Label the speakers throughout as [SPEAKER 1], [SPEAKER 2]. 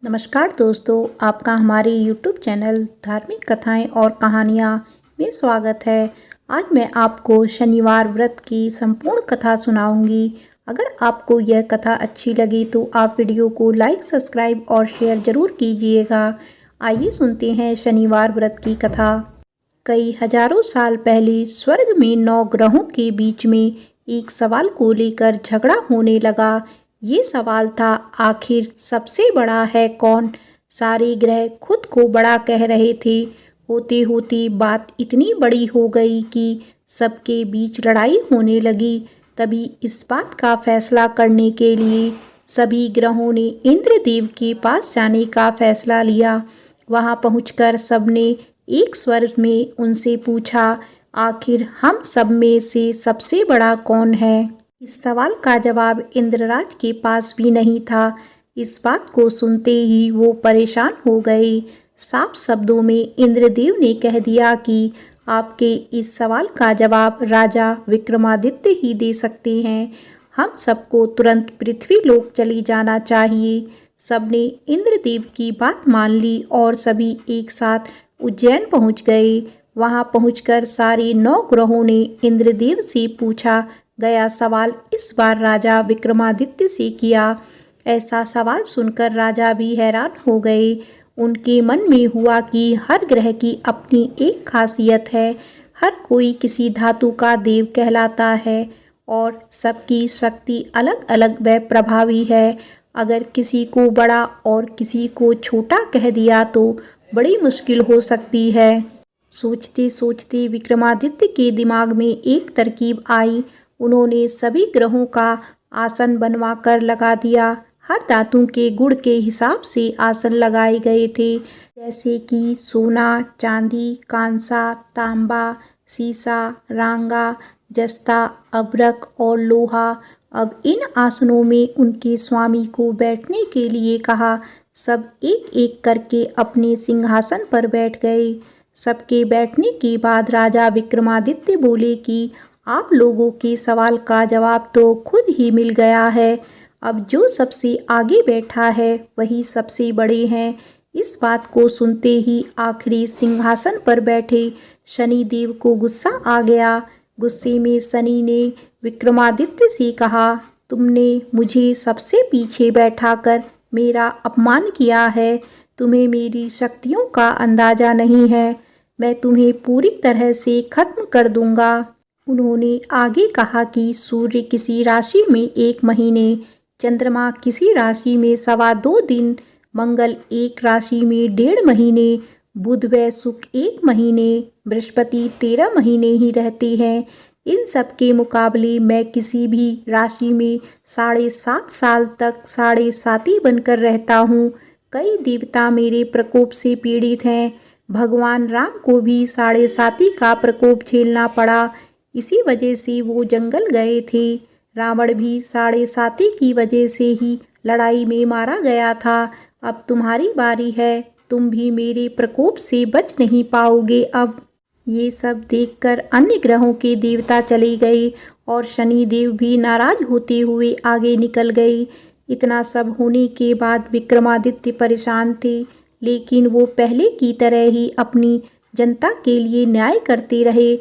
[SPEAKER 1] नमस्कार दोस्तों, आपका हमारे YouTube चैनल धार्मिक कथाएं और कहानियाँ में स्वागत है। आज मैं आपको शनिवार व्रत की संपूर्ण कथा सुनाऊंगी। अगर आपको यह कथा अच्छी लगी तो आप वीडियो को लाइक, सब्सक्राइब और शेयर जरूर कीजिएगा। आइए सुनते हैं शनिवार व्रत की कथा। कई हजारों साल पहले स्वर्ग में 9 ग्रहों के बीच में एक सवाल को लेकर झगड़ा होने लगा। ये सवाल था, आखिर सबसे बड़ा है कौन। सारे ग्रह खुद को बड़ा कह रहे थे। होते होते बात इतनी बड़ी हो गई कि सबके बीच लड़ाई होने लगी। तभी इस बात का फैसला करने के लिए सभी ग्रहों ने इंद्रदेव के पास जाने का फैसला लिया। वहां पहुंचकर सबने एक स्वर में उनसे पूछा, आखिर हम सब में से सबसे बड़ा कौन है। इस सवाल का जवाब इंद्रराज के पास भी नहीं था। इस बात को सुनते ही वो परेशान हो गए। साफ शब्दों में इंद्रदेव ने कह दिया कि आपके इस सवाल का जवाब राजा विक्रमादित्य ही दे सकते हैं। हम सबको तुरंत पृथ्वी लोक चली जाना चाहिए। सबने इंद्रदेव की बात मान ली और सभी एक साथ उज्जैन पहुंच गए। वहां पहुंचकर सारे 9 ग्रहों ने इंद्रदेव से पूछा गया सवाल इस बार राजा विक्रमादित्य से किया। ऐसा सवाल सुनकर राजा भी हैरान हो गए। उनके मन में हुआ कि हर ग्रह की अपनी एक खासियत है। हर कोई किसी धातु का देव कहलाता है और सबकी शक्ति अलग अलग व प्रभावी है। अगर किसी को बड़ा और किसी को छोटा कह दिया तो बड़ी मुश्किल हो सकती है। सोचते सोचते विक्रमादित्य के दिमाग में एक तरकीब आई। उन्होंने सभी ग्रहों का आसन बनवा कर लगा दिया। हर धातु के गुण के हिसाब से आसन लगाए गए थे, जैसे कि सोना, चांदी, कांसा, तांबा, सीसा, रांगा, जस्ता, अभ्रक और लोहा। अब इन आसनों में उनके स्वामी को बैठने के लिए कहा। सब एक एक करके अपने सिंहासन पर बैठ गए। सबके बैठने के बाद राजा विक्रमादित्य बोले कि आप लोगों के सवाल का जवाब तो खुद ही मिल गया है। अब जो सबसे आगे बैठा है वही सबसे बड़े हैं। इस बात को सुनते ही आखिरी सिंहासन पर बैठे शनिदेव को गुस्सा आ गया। गुस्से में शनि ने विक्रमादित्य से कहा, तुमने मुझे सबसे पीछे बैठाकर मेरा अपमान किया है। तुम्हें मेरी शक्तियों का अंदाजा नहीं है। मैं तुम्हें पूरी तरह से खत्म कर दूंगा। उन्होंने आगे कहा कि सूर्य किसी राशि में 1 महीने, चंद्रमा किसी राशि में 2.25 दिन, मंगल एक राशि में 1.5 महीने, बुध व शुक्र 1 महीने, बृहस्पति 13 महीने ही रहते हैं। इन सब के मुकाबले मैं किसी भी राशि में 7.5 साल तक 7.5 बनकर रहता हूँ। कई देवता मेरे प्रकोप से पीड़ित हैं। भगवान राम को भी 7.5 का प्रकोप झेलना पड़ा। इसी वजह से वो जंगल गए थे। रावण भी 7.5 की वजह से ही लड़ाई में मारा गया था। अब तुम्हारी बारी है। तुम भी मेरे प्रकोप से बच नहीं पाओगे। अब ये सब देखकर अन्य ग्रहों के देवता चले गए और शनिदेव भी नाराज होते हुए आगे निकल गए। इतना सब होने के बाद विक्रमादित्य परेशान थे, लेकिन वो पहले की तरह ही अपनी जनता के लिए न्याय करते रहे।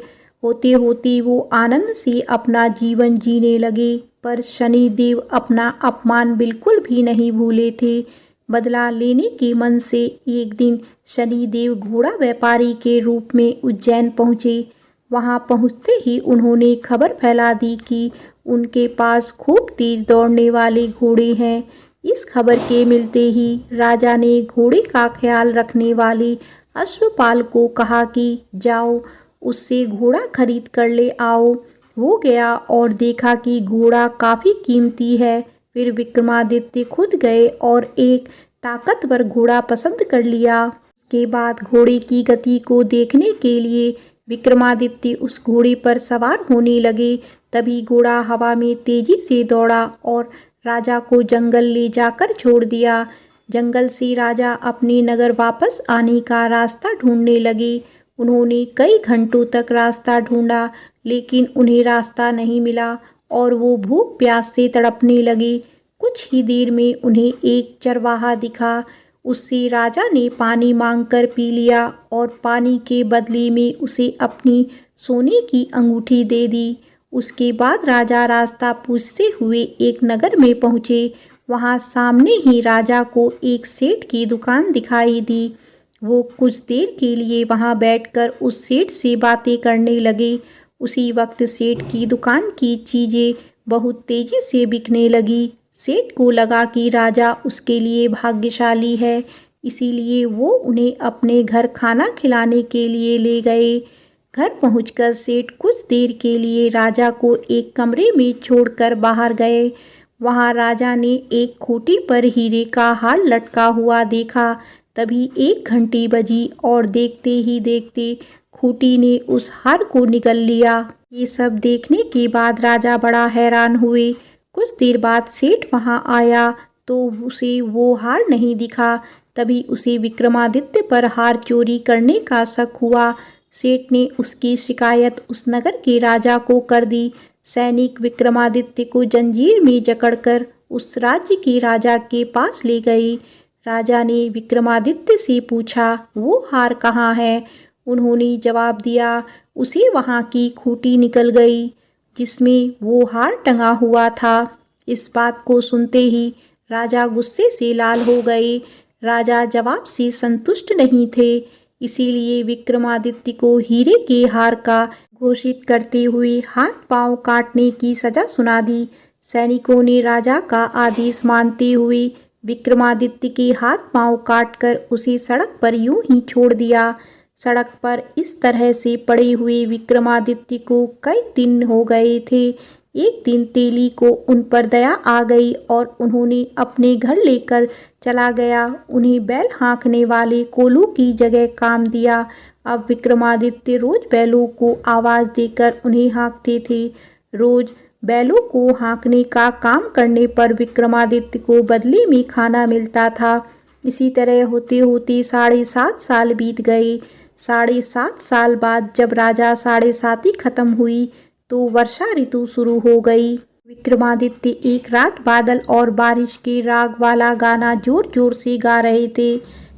[SPEAKER 1] होते होते वो आनंद से अपना जीवन जीने लगे, पर शनिदेव अपना अपमान बिल्कुल भी नहीं भूले थे। बदला लेने के मन से एक दिन शनिदेव घोड़ा व्यापारी के रूप में उज्जैन पहुँचे। वहाँ पहुँचते ही उन्होंने खबर फैला दी कि उनके पास खूब तेज दौड़ने वाले घोड़े हैं। इस खबर के मिलते ही राजा ने घोड़े का ख्याल रखने वाले अश्वपाल को कहा कि जाओ उससे घोड़ा खरीद कर ले आओ। वो गया और देखा कि घोड़ा काफ़ी कीमती है। फिर विक्रमादित्य खुद गए और एक ताकतवर घोड़ा पसंद कर लिया। उसके बाद घोड़े की गति को देखने के लिए विक्रमादित्य उस घोड़े पर सवार होने लगे। तभी घोड़ा हवा में तेजी से दौड़ा और राजा को जंगल ले जाकर छोड़ दिया। जंगल से राजा अपने नगर वापस आने का रास्ता ढूंढने लगे। उन्होंने कई घंटों तक रास्ता ढूंढा, लेकिन उन्हें रास्ता नहीं मिला और वो भूख प्यास से तड़पने लगे। कुछ ही देर में उन्हें एक चरवाहा दिखा। उससे राजा ने पानी मांगकर पी लिया और पानी के बदले में उसे अपनी सोने की अंगूठी दे दी। उसके बाद राजा रास्ता पूछते हुए एक नगर में पहुँचे। वहाँ सामने ही राजा को एक सेठ की दुकान दिखाई दी। वो कुछ देर के लिए वहाँ बैठकर उस सेठ से बातें करने लगे। उसी वक्त सेठ की दुकान की चीज़ें बहुत तेज़ी से बिकने लगी। सेठ को लगा कि राजा उसके लिए भाग्यशाली है, इसीलिए वो उन्हें अपने घर खाना खिलाने के लिए ले गए। घर पहुंचकर सेठ कुछ देर के लिए राजा को एक कमरे में छोड़कर बाहर गए। वहां राजा ने एक खूंटी पर हीरे का हार लटका हुआ देखा। तभी 1 घंटी बजी और देखते ही देखते खूंटी ने उस हार को निगल लिया। ये सब देखने के बाद राजा बड़ा हैरान हुए। कुछ देर बाद सेठ वहां आया तो उसे वो हार नहीं दिखा। तभी उसे विक्रमादित्य पर हार चोरी करने का शक हुआ। सेठ ने उसकी शिकायत उस नगर के राजा को कर दी। सैनिक विक्रमादित्य को जंजीर में जकड़कर उस राज्य के राजा के पास ले गए। राजा ने विक्रमादित्य से पूछा, वो हार कहाँ है? उन्होंने जवाब दिया, उसे वहाँ की खूंटी निकल गई जिसमें वो हार टंगा हुआ था। इस बात को सुनते ही राजा गुस्से से लाल हो गए। राजा जवाब से संतुष्ट नहीं थे, इसीलिए विक्रमादित्य को हीरे के हार का घोषित करते हुए हाथ पांव काटने की सजा सुना दी। सैनिकों ने राजा का आदेश मानते हुए विक्रमादित्य के हाथ पांव काटकर उसे सड़क पर यूं ही छोड़ दिया। सड़क पर इस तरह से पड़े हुए विक्रमादित्य को कई दिन हो गए थे। एक दिन तेली को उन पर दया आ गई और उन्होंने अपने घर लेकर चला गया। उन्हें बैल हाँकने वाले कोल्हू की जगह काम दिया। अब विक्रमादित्य रोज बैलों को आवाज़ देकर उन्हें हाँकते थे। रोज बैलों को हाँकने का काम करने पर विक्रमादित्य को बदले में खाना मिलता था। इसी तरह होते होते 7.5 साल बीत गए। 7.5 साल बाद जब राजा 7.5 खत्म हुई तो वर्षा ऋतु शुरू हो गई। विक्रमादित्य एक रात बादल और बारिश के राग वाला गाना जोर जोर से गा रहे थे।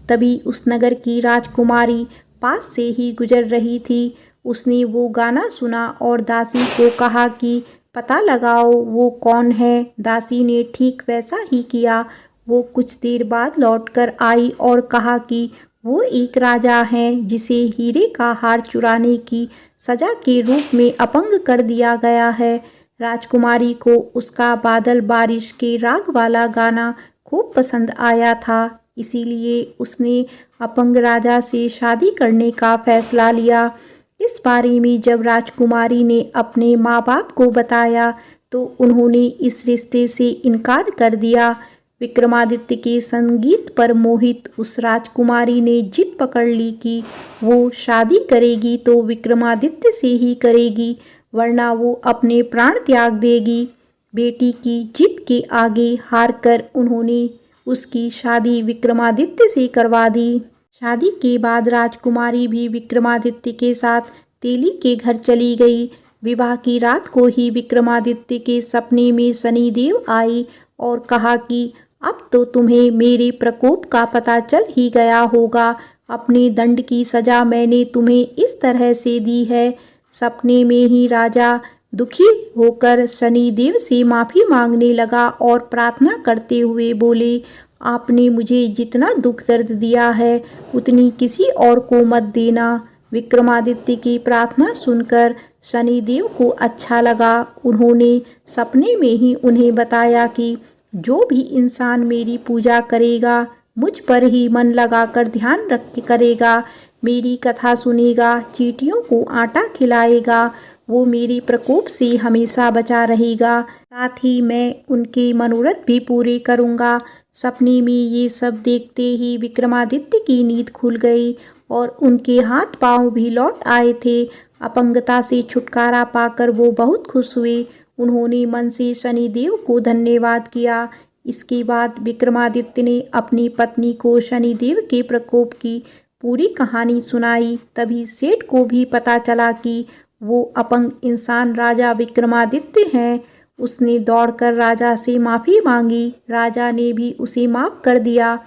[SPEAKER 1] तभी उस नगर की राजकुमारी पास से ही गुजर रही थी। उसने वो गाना सुना और दासी को कहा कि पता लगाओ वो कौन है। दासी ने ठीक वैसा ही किया। वो कुछ देर बाद लौटकर आई और कहा कि वो एक राजा हैं जिसे हीरे का हार चुराने की सजा के रूप में अपंग कर दिया गया है। राजकुमारी को उसका बादल बारिश के राग वाला गाना खूब पसंद आया था, इसीलिए उसने अपंग राजा से शादी करने का फैसला लिया। इस बारे में जब राजकुमारी ने अपने माँ बाप को बताया तो उन्होंने इस रिश्ते से इनकार कर दिया। विक्रमादित्य के संगीत पर मोहित उस राजकुमारी ने जिद पकड़ ली कि वो शादी करेगी तो विक्रमादित्य से ही करेगी, वरना वो अपने प्राण त्याग देगी। बेटी की जिद के आगे हारकर उन्होंने उसकी शादी विक्रमादित्य से करवा दी। शादी के बाद राजकुमारी भी विक्रमादित्य के साथ तेली के घर चली गई। विवाह की रात को ही विक्रमादित्य के सपने में शनिदेव आई और कहा कि अब तो तुम्हें मेरे प्रकोप का पता चल ही गया होगा। अपने दंड की सजा मैंने तुम्हें इस तरह से दी है। सपने में ही राजा दुखी होकर शनिदेव से माफ़ी मांगने लगा और प्रार्थना करते हुए बोले, आपने मुझे जितना दुख दर्द दिया है उतनी किसी और को मत देना। विक्रमादित्य की प्रार्थना सुनकर शनिदेव को अच्छा लगा। उन्होंने सपने में ही उन्हें बताया कि जो भी इंसान मेरी पूजा करेगा, मुझ पर ही मन लगाकर ध्यान रख के करेगा, मेरी कथा सुनेगा, चींटियों को आटा खिलाएगा, वो मेरे प्रकोप से हमेशा बचा रहेगा। साथ ही मैं उनके मनोरथ भी पूरे करूँगा। सपने में ये सब देखते ही विक्रमादित्य की नींद खुल गई और उनके हाथ पांव भी लौट आए थे। अपंगता से छुटकारा पाकर वो बहुत खुश हुए। उन्होंने मन से शनिदेव को धन्यवाद किया। इसके बाद विक्रमादित्य ने अपनी पत्नी को शनिदेव के प्रकोप की पूरी कहानी सुनाई। तभी सेठ को भी पता चला कि वो अपंग इंसान राजा विक्रमादित्य हैं। उसने दौड़कर राजा से माफ़ी मांगी। राजा ने भी उसे माफ़ कर दिया।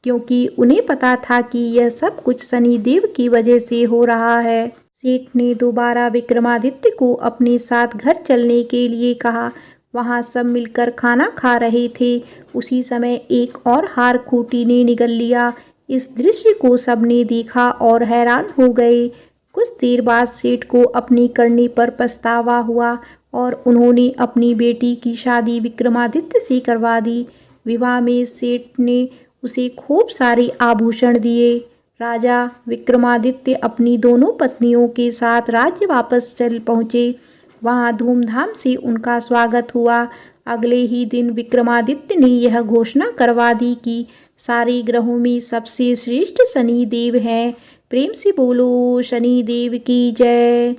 [SPEAKER 1] क्योंकि उन्हें पता था कि यह सब कुछ शनिदेव की वजह से हो रहा है। सेठ ने दोबारा विक्रमादित्य को अपने साथ घर चलने के लिए कहा। वहाँ सब मिलकर खाना खा रहे थे। उसी समय एक और हार खूंटी ने निगल लिया। इस दृश्य को सबने देखा और हैरान हो गए। कुछ देर बाद सेठ को अपनी करनी पर पछतावा हुआ और उन्होंने अपनी बेटी की शादी विक्रमादित्य से करवा दी। विवाह में सेठ ने उसे खूब सारे आभूषण दिए। राजा विक्रमादित्य अपनी दोनों पत्नियों के साथ राज्य वापस चल पहुँचे। वहाँ धूमधाम से उनका स्वागत हुआ। अगले ही दिन विक्रमादित्य ने यह घोषणा करवा दी कि सारे ग्रहों में सबसे श्रेष्ठ शनिदेव हैं। प्रेम से बोलो शनिदेव की जय।